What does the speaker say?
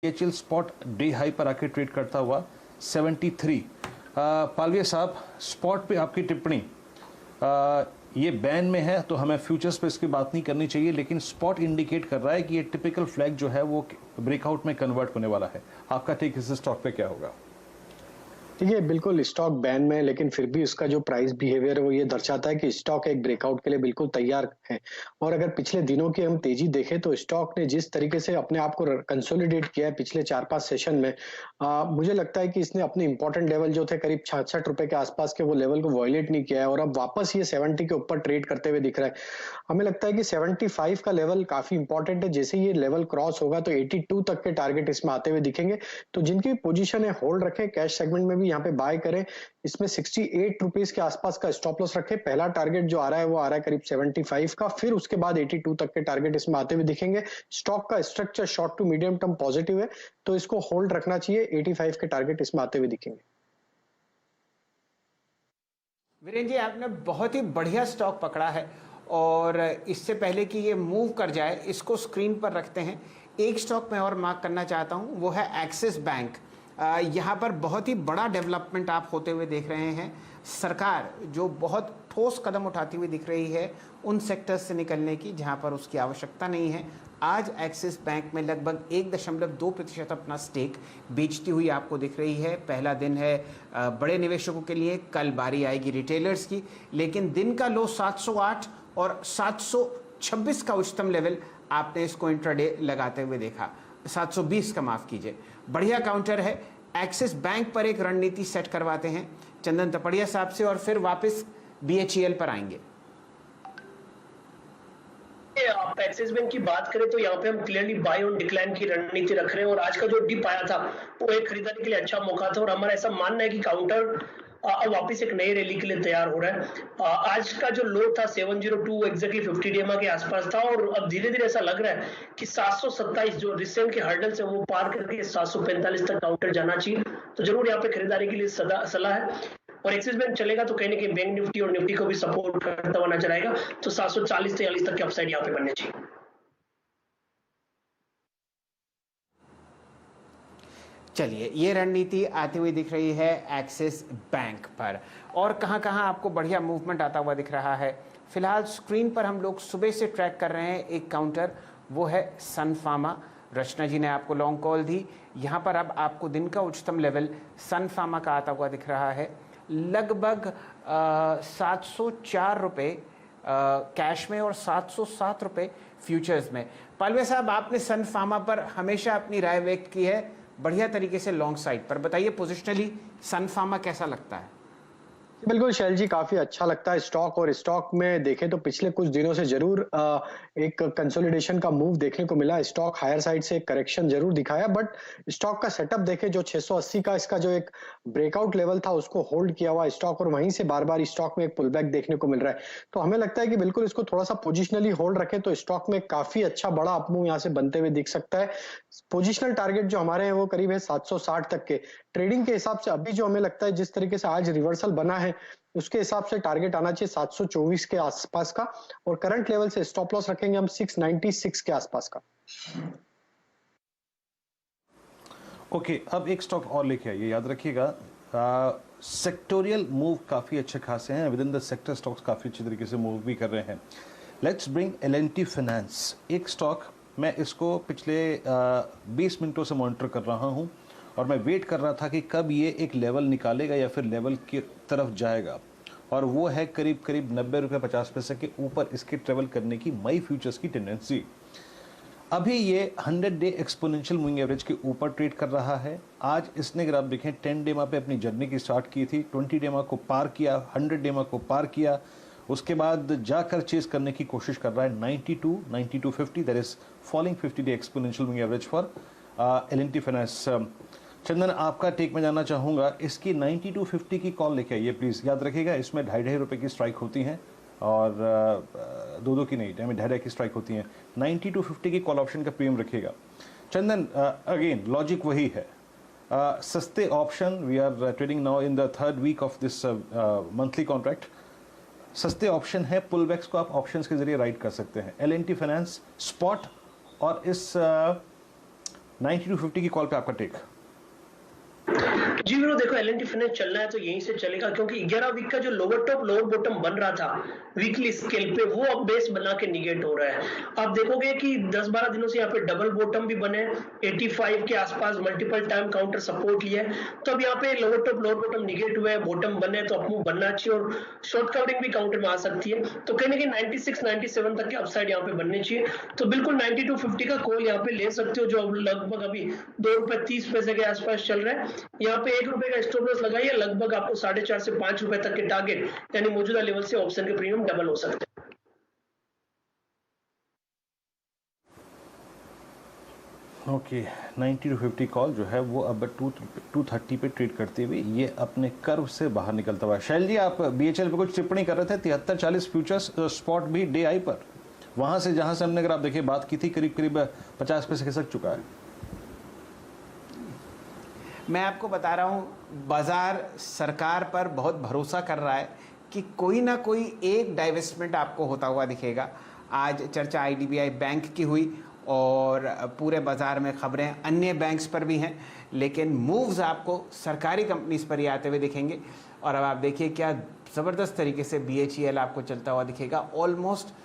BHEL spot day high पर आके trade करता हुआ 73। पालविया साहब, स्पॉट पे आपकी टिप्पणी, ये बैन में है तो हमें फ्यूचर्स पे इसकी बात नहीं करनी चाहिए, लेकिन स्पॉट इंडिकेट कर रहा है कि ये टिपिकल फ्लैग जो है वो ब्रेकआउट में कन्वर्ट होने वाला है। आपका टेक इस स्टॉक पे क्या होगा? देखिए, बिल्कुल स्टॉक बैन में, लेकिन फिर भी उसका जो प्राइस बिहेवियर है वो ये दर्शाता है कि स्टॉक एक ब्रेकआउट के लिए बिल्कुल तैयार है। और अगर पिछले दिनों की हम तेजी देखें तो स्टॉक ने जिस तरीके से अपने आप को कंसोलिडेट किया है पिछले 4-5 सेशन में, मुझे लगता है कि इसने अपने इंपॉर्टेंट लेवल जो थे करीब 66 रुपए के आसपास के, वो लेवल को वायलेट नहीं किया है और अब वापस ये 70 के ऊपर ट्रेड करते हुए दिख रहा है। हमें लगता है कि 75 का लेवल काफी इंपॉर्टेंट है। जैसे ये लेवल क्रॉस होगा तो 82 तक के टारगेट इसमें आते हुए दिखेंगे। तो जिनकी पोजीशन है होल्ड रखें, कैश सेगमेंट में भी यहाँ पे बाय करें। इसमें 68 रुपीस के आसपास का स्टॉप लॉस रखें। पहला टारगेट जो आ रहा है वो आ रहा है करीब 75 का, फिर उसके बाद 82 तक के टारगेट इसमें आते हुए दिखेंगे। स्टॉक का structure short to medium term positive है, तो इसको होल्ड रखना चाहिए। 85 के टारगेट इसमें आते हुए दिखेंगे। वीरेंद्र जी, आपने बहुत ही बढ़िया स्टॉक पकड़ा है और इससे पहले कि ये मूव कर जाए, इसको स्क्रीन पर रखते हैं। एक स्टॉक मैं और मार्क करना चाहता हूँ, वो है एक्सिस बैंक। यहाँ पर बहुत ही बड़ा डेवलपमेंट आप होते हुए देख रहे हैं। सरकार जो बहुत ठोस कदम उठाती हुई दिख रही है उन सेक्टर्स से निकलने की जहाँ पर उसकी आवश्यकता नहीं है। आज एक्सिस बैंक में लगभग 1.2% अपना स्टेक बेचती हुई आपको दिख रही है। पहला दिन है बड़े निवेशकों के लिए, कल बारी आएगी रिटेलर्स की, लेकिन दिन का लो 708 और 726 का उच्चतम लेवल आपने इसको इंट्राडे लगाते हुए देखा, 720 का, माफ कीजिए। बढ़िया काउंटर है। एक्सिस बैंक पर एक रणनीति सेट करवाते हैं चंदन तपड़िया साहब से और फिर वापस BHEL पर आएंगे। आप एक्सिस बैंक की बात करें तो यहाँ पे हम क्लियरली बाय ऑन डिक्लाइन की रणनीति रख रहे हैं और आज का जो डिप आया था वो एक खरीदारी के लिए अच्छा मौका था और हमारा ऐसा मानना है कि काउंटर अब वापस एक नई रैली के लिए तैयार हो रहा है। आज का जो लो था 702 एग्जैक्टली 50 डेमा के आसपास था और अब धीरे धीरे ऐसा लग रहा है कि 727 जो रिसेंट के हर्डल्स है वो पार करके 745 तक काउंटर जाना चाहिए। तो जरूर यहाँ पे खरीदारी के लिए सलाह है और एक्सिस बैंक चलेगा तो कहीं ना कहीं बैंक निफ्टी और निफ्टी को भी सपोर्ट करता हुआ नजर आएगा। तो 740-43 तक के अपसाइड यहाँ पे बनने चाहिए। चलिए, ये रणनीति आती हुई दिख रही है एक्सिस बैंक पर। और कहां आपको बढ़िया मूवमेंट आता हुआ दिख रहा है? फिलहाल स्क्रीन पर हम लोग सुबह से ट्रैक कर रहे हैं एक काउंटर, वो है सन फार्मा। रचना जी ने आपको लॉन्ग कॉल दी। यहां पर अब आपको दिन का उच्चतम लेवल सन फार्मा का आता हुआ दिख रहा है, लगभग 704 रुपये कैश में और 707 रुपये फ्यूचर्स में। पालवे साहब, आपने सन फार्मा पर हमेशा अपनी राय व्यक्त की है बढ़िया तरीके से लॉन्ग साइड पर। बताइए पोजिशनली सन फार्मा कैसा लगता है? बिल्कुल शैल जी, काफी अच्छा लगता है स्टॉक। और स्टॉक में देखें तो पिछले कुछ दिनों से जरूर एक कंसोलिडेशन का मूव देखने को मिला। स्टॉक हायर साइड से एक करेक्शन जरूर दिखाया, बट स्टॉक का सेटअप देखें, जो 680 का इसका जो एक ब्रेकआउट लेवल था उसको होल्ड किया हुआ स्टॉक और वहीं से बार बार स्टॉक में एक पुल बैक देखने को मिल रहा है। तो हमें लगता है कि बिल्कुल इसको थोड़ा सा पोजिशनली होल्ड रखें तो स्टॉक में काफी अच्छा बड़ा अपमूव यहाँ से बनते हुए दिख सकता है। पोजिशनल टारगेट जो हमारे हैं वो करीब है 760 तक के। ट्रेडिंग के हिसाब से अभी जो हमें लगता है जिस तरीके से आज रिवर्सल बना है उसके हिसाब से टारगेट आना चाहिए 724 के आसपास का और करंट लेवल से स्टॉप लॉस रखेंगे हम 696 के आसपास का। ओके, अब एक स्टॉक और लेके आइए, याद रखिएगा सेक्टोरियल मूव काफी अच्छे खासे हैं। With in the sector stocks काफी अच्छी तरीके से मूव भी कर रहे हैं। Let's bring L&T finance. एक स्टॉक मैं इसको पिछले 20 मिनटों से मॉनिटर कर रहा हूं और मैं वेट कर रहा था कि कब ये एक लेवल निकालेगा या फिर लेवल की तरफ जाएगा, और वो है करीब 90 रुपये 50 पैसे के ऊपर इसके ट्रेवल करने की मई फ्यूचर्स की टेंडेंसी। अभी ये 100 डे एक्सपोनेंशियल मूविंग एवरेज के ऊपर ट्रेड कर रहा है। आज इसने, अगर आप देखें, 10 डेमा पे अपनी जर्नी की स्टार्ट की थी, 20 डेमा को पार किया, 100 डेमा को पार किया, उसके बाद जाकर चेस करने की कोशिश कर रहा है 92, 92.50, that is falling 50 day exponential moving average for L&T finance. Chandan, आपका टेक में जानना चाहूँगा, इसकी 92.50 की कॉल लेके आइए प्लीज़। याद रखिएगा इसमें 2.5 रुपये की स्ट्राइक होती हैं और 2 की नहीं, 2.5 की स्ट्राइक होती हैं। 92.50 की कॉल ऑप्शन का प्रीमियम रखिएगा। चंदन, अगेन लॉजिक वही है, सस्ते option, we are trading now in the 3rd week of this monthly contract. सस्ते ऑप्शन है, पुल बैक्स को आप ऑप्शंस के जरिए राइड कर सकते हैं। L&T फाइनेंस स्पॉट और इस 90 to 50 की कॉल पे आपका टेक। जी वीरो, देखो L&T फाइनेंस चलना है तो यहीं से चलेगा, क्योंकि 11 वीक का जो लोअर टॉप लोअर बॉटम बन रहा था वीकली स्केल पे, वो अब बेस बना के निगेट हो रहा है। आप देखोगे कि 10-12 दिनों से यहाँ पे डबल बॉटम भी बने, 85 के आसपास मल्टीपल टाइम काउंटर सपोर्ट लिया है, तो अब यहाँ पे lower top lower bottom negate हुए हैं, बॉटम बने तो अपमूव बनना चाहिए और शॉर्ट कवरिंग भी काउंटर में आ सकती है। तो कहीं ना कहीं 96-97 तक के अपसाइड यहाँ पे बनने चाहिए, तो बिल्कुल 90 to 50 का कॉल यहाँ पे ले सकते हो, जो अब लगभग अभी ₹2.30 के आसपास चल रहा है। यहाँ पे ₹1 का स्टॉप लॉस लगाइए, लगभग आपको 4.5 से ₹5 तक के टारगेट यानी मौजूदा लेवल से ऑप्शन के प्रीमियम डबल हो सकते हैं। ओके, 90 to 50 कॉल जो है वो अब 230 पे ट्रेड करते हुए ये अपने कर्व से बाहर निकलता हुआ। शैल जी, आप BHL पे कुछ टिप्पणी कर रहे थे। 73.40 फ्यूचर्स स्पॉट भी डे आई पर, वहां से जहां से हमने अगर आप देखिए बात की थी, करीब करीब 50 पैसे खिसक चुका है। मैं आपको बता रहा हूँ, बाजार सरकार पर बहुत भरोसा कर रहा है कि कोई ना कोई एक डाइवेस्टमेंट आपको होता हुआ दिखेगा। आज चर्चा IDBI बैंक की हुई और पूरे बाजार में खबरें अन्य बैंक्स पर भी हैं, लेकिन मूव्स आपको सरकारी कंपनीज पर ही आते हुए दिखेंगे। और अब आप देखिए क्या ज़बरदस्त तरीके से BHEL आपको चलता हुआ दिखेगा। ऑलमोस्ट